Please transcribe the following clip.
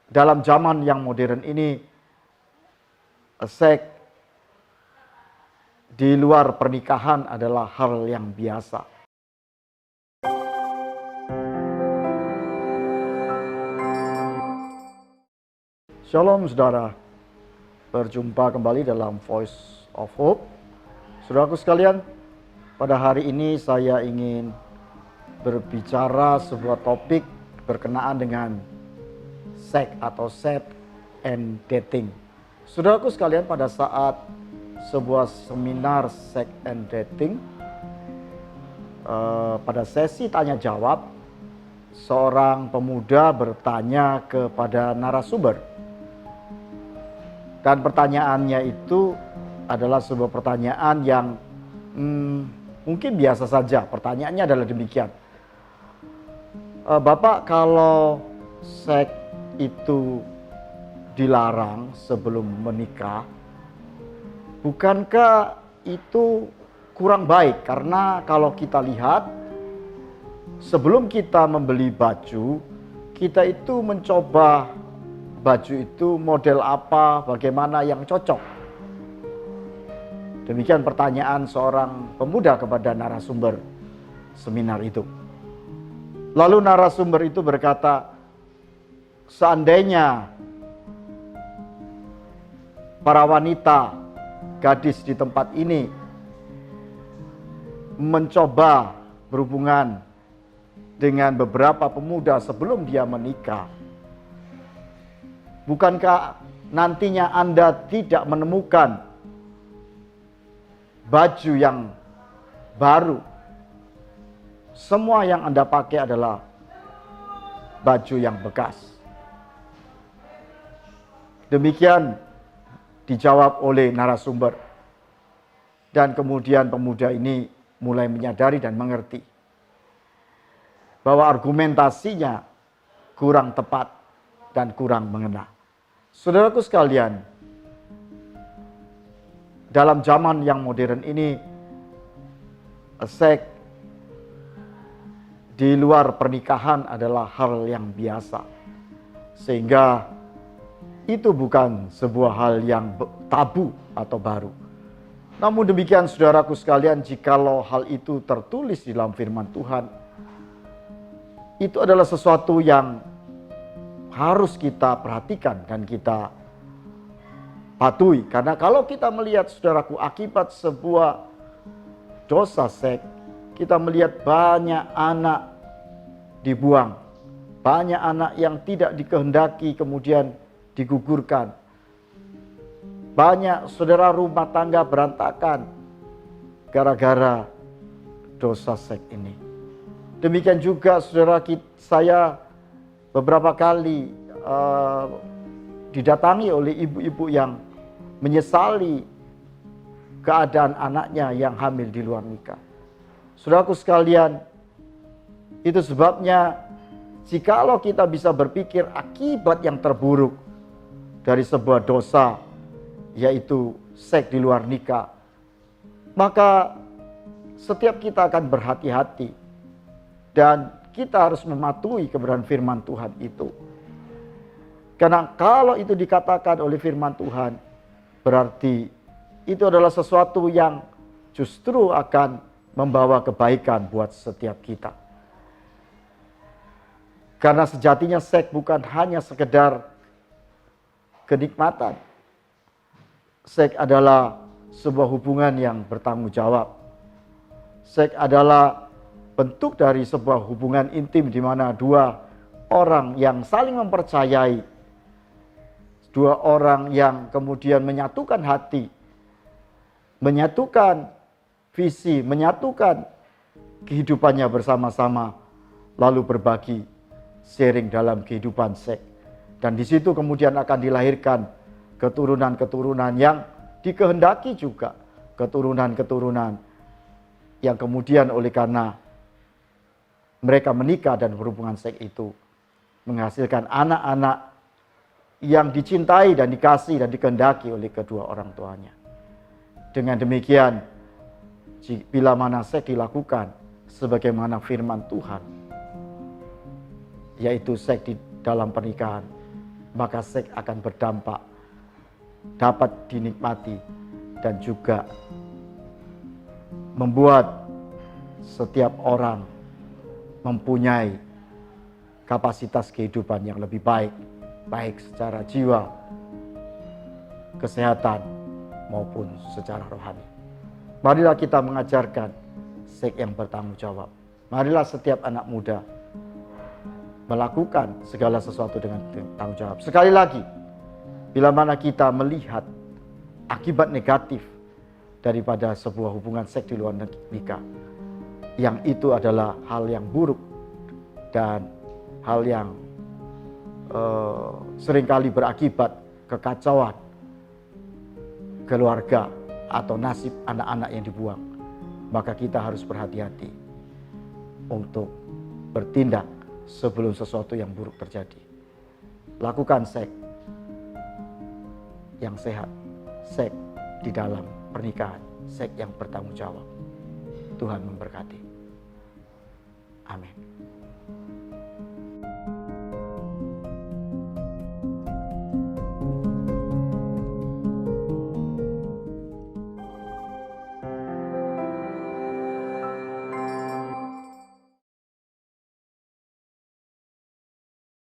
Dalam zaman yang modern ini, seks di luar pernikahan adalah hal yang biasa. Shalom saudara, berjumpa kembali dalam Voice of Hope. Saudaraku sekalian, pada hari ini saya ingin berbicara sebuah topik berkenaan dengan seks atau sex and dating. Saudaraku sekalian, pada saat sebuah seminar sex and dating, pada sesi tanya jawab, seorang pemuda bertanya kepada narasumber. Dan pertanyaannya itu adalah sebuah pertanyaan yang mungkin biasa saja. Pertanyaannya adalah demikian. Bapak, kalau seks itu dilarang sebelum menikah, bukankah itu kurang baik? Karena kalau kita lihat, sebelum kita membeli baju, kita itu mencoba baju itu model apa, bagaimana yang cocok. Demikian pertanyaan seorang pemuda kepada narasumber seminar itu. Lalu narasumber itu berkata, seandainya para wanita, gadis di tempat ini mencoba berhubungan dengan beberapa pemuda sebelum dia menikah, bukankah nantinya Anda tidak menemukan baju yang baru? Semua yang Anda pakai adalah baju yang bekas. Demikian dijawab oleh narasumber. Dan kemudian pemuda ini mulai menyadari dan mengerti bahwa argumentasinya kurang tepat dan kurang mengena. Saudaraku sekalian, dalam zaman yang modern ini, seks di luar pernikahan adalah hal yang biasa. Sehingga itu bukan sebuah hal yang tabu atau baru. Namun demikian saudaraku sekalian, jikalau hal itu tertulis di dalam firman Tuhan, itu adalah sesuatu yang harus kita perhatikan dan kita patuhi. Karena kalau kita melihat saudaraku, akibat sebuah dosa seks, kita melihat banyak anak dibuang, banyak anak yang tidak dikehendaki kemudian digugurkan, banyak saudara rumah tangga berantakan gara-gara dosa seks ini. Demikian juga saudara, saya beberapa kali didatangi oleh ibu-ibu yang menyesali keadaan anaknya yang hamil di luar nikah. Saudaraku sekalian, itu sebabnya jikalau kita bisa berpikir akibat yang terburuk dari sebuah dosa, yaitu seks di luar nikah, maka setiap kita akan berhati-hati dan kita harus mematuhi kebenaran firman Tuhan itu. Karena kalau itu dikatakan oleh firman Tuhan, berarti itu adalah sesuatu yang justru akan membawa kebaikan buat setiap kita. Karena sejatinya seks bukan hanya sekedar kenikmatan. Seks adalah sebuah hubungan yang bertanggung jawab. Seks adalah bentuk dari sebuah hubungan intim di mana dua orang yang saling mempercayai, dua orang yang kemudian menyatukan hati, menyatukan visi, menyatukan kehidupannya bersama-sama, lalu berbagi, sharing dalam kehidupan seks. Dan di situ kemudian akan dilahirkan keturunan-keturunan yang dikehendaki juga, keturunan-keturunan yang kemudian oleh karena mereka menikah dan berhubungan seks itu menghasilkan anak-anak yang dicintai dan dikasih dan dikehendaki oleh kedua orang tuanya. Dengan demikian, bila mana seks dilakukan sebagaimana firman Tuhan, yaitu seks di dalam pernikahan, maka seks akan berdampak, dapat dinikmati, dan juga membuat setiap orang mempunyai kapasitas kehidupan yang lebih baik, baik secara jiwa, kesehatan, maupun secara rohani. Marilah kita mengajarkan seks yang bertanggung jawab. Marilah setiap anak muda melakukan segala sesuatu dengan tanggung jawab. Sekali lagi, bila mana kita melihat akibat negatif daripada sebuah hubungan seks di luar nikah, yang itu adalah hal yang buruk dan hal yang seringkali berakibat kekacauan keluarga atau nasib anak-anak yang dibuang, maka kita harus berhati-hati untuk bertindak sebelum sesuatu yang buruk terjadi. Lakukan seks yang sehat, seks di dalam pernikahan, seks yang bertanggung jawab. Tuhan memberkati. Amin.